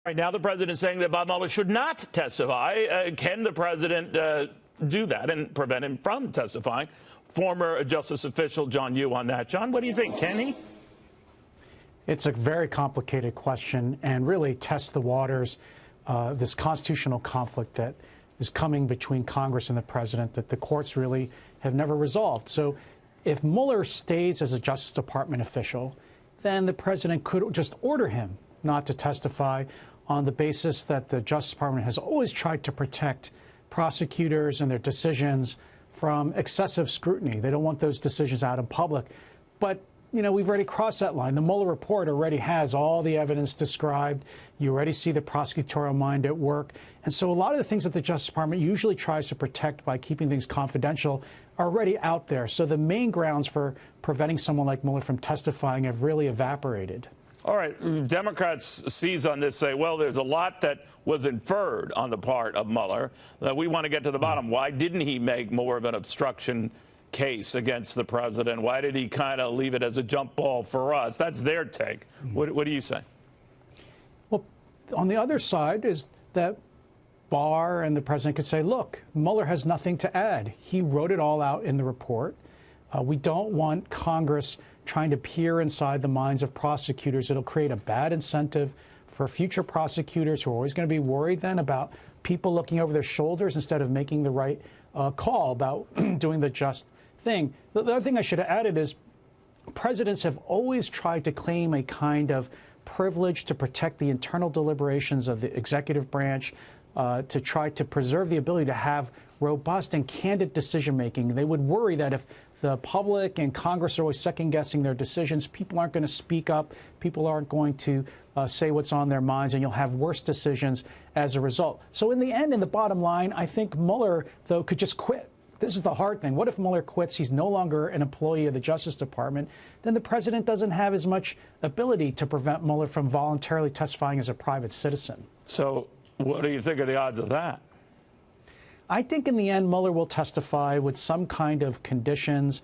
Right now, the president is saying that Bob Mueller should not testify. Can the president do that and prevent him from testifying? Former Justice official John Yoo on that. John, what do you think? Can he? It's a very complicated question and really tests the waters, this constitutional conflict that is coming between Congress and the president that the courts really have never resolved. So if Mueller stays as a Justice Department official, then the president could just order him not to testify on the basis that the Justice Department has always tried to protect prosecutors and their decisions from excessive scrutiny. They don't want those decisions out in public. But, you know, we've already crossed that line. The Mueller report already has all the evidence described. You already see the prosecutorial mind at work. And so a lot of the things that the Justice Department usually tries to protect by keeping things confidential are already out there. So the main grounds for preventing someone like Mueller from testifying have really evaporated. All right. Democrats seize on this, say, well, there's a lot that was inferred on the part of Mueller that we want to get to the bottom. Why didn't he make more of an obstruction case against the president? Why did he kind of leave it as a jump ball for us? That's their take. What do you say? Well, on the other side is that Barr and the president could say, look, Mueller has nothing to add. He wrote it all out in the report. We don't want Congress trying to peer inside the minds of prosecutors. It'll create a bad incentive for future prosecutors who are always going to be worried then about people looking over their shoulders instead of making the right call about doing the just thing. The other thing I should have added is presidents have always tried to claim a kind of privilege to protect the internal deliberations of the executive branch, to try to preserve the ability to have robust and candid decision-making. They would worry that if the public and Congress are always second-guessing their decisions, people aren't going to speak up, people aren't going to say what's on their minds, and you'll have worse decisions as a result. So in the end, in the bottom line, I think Mueller, though, could just quit. This is the hard thing. What if Mueller quits? He's no longer an employee of the Justice Department. Then the president doesn't have as much ability to prevent Mueller from voluntarily testifying as a private citizen. So what do you think of the odds of that? I think in the end, Mueller will testify with some kind of conditions.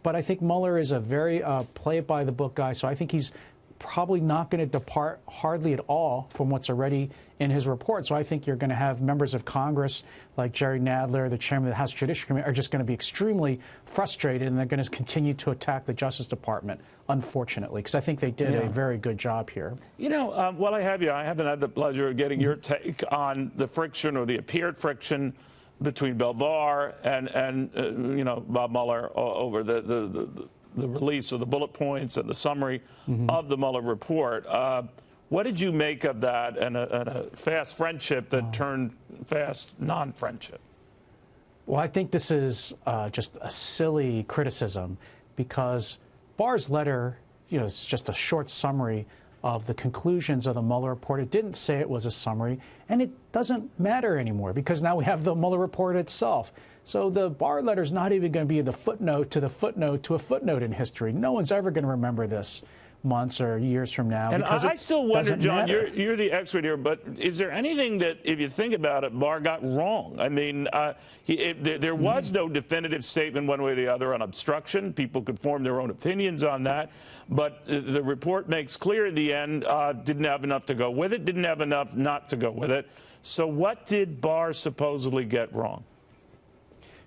But I think Mueller is a very play-by-the-book guy. So I think he's probably not going to depart hardly at all from what's already in his report. So I think you're going to have members of Congress like Jerry Nadler, the chairman of the House Judiciary Committee, are just going to be extremely frustrated, and they're going to continue to attack the Justice Department, unfortunately, because I think they did a very good job here. You know, while I have you, I haven't had the pleasure of getting your take on the friction or the appeared friction between Bill Barr and you know, Bob Mueller over the release of the bullet points and the summary of the Mueller report. What did you make of that and a fast friendship that turned fast non-friendship? Well, I think this is just a silly criticism because Barr's letter, you know, it's just a short summary of the conclusions of the Mueller report. It didn't say it was a summary, and it doesn't matter anymore because now we have the Mueller report itself. So the Barr letter is not even going to be the footnote to the footnote to a footnote in history. No one's ever going to remember this months or years from now. And I still wonder, John, you're the expert here, but is there anything that, if you think about it, Barr got wrong? I mean, there was no definitive statement one way or the other on obstruction. People could form their own opinions on that. But the report makes clear in the end, didn't have enough to go with it, didn't have enough not to go with it. So what did Barr supposedly get wrong?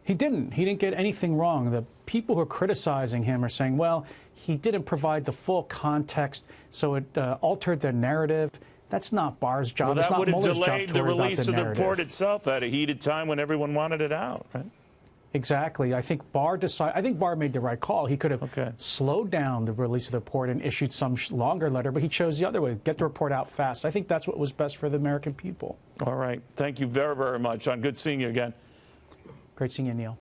He didn't. He didn't get anything wrong. The people who are criticizing him are saying, well, he didn't provide the full context, so it altered the narrative. That's not Barr's job. Well, that would have Mueller's delayed the release of the narrative. report itself at a heated time when everyone wanted it out, right? Exactly. I think Barr made the right call. He could have slowed down the release of the report and issued some longer letter, but he chose the other way, get the report out fast. I think that's what was best for the American people. All right. Thank you very, very much, John. Good seeing you again. Great seeing you, Neil.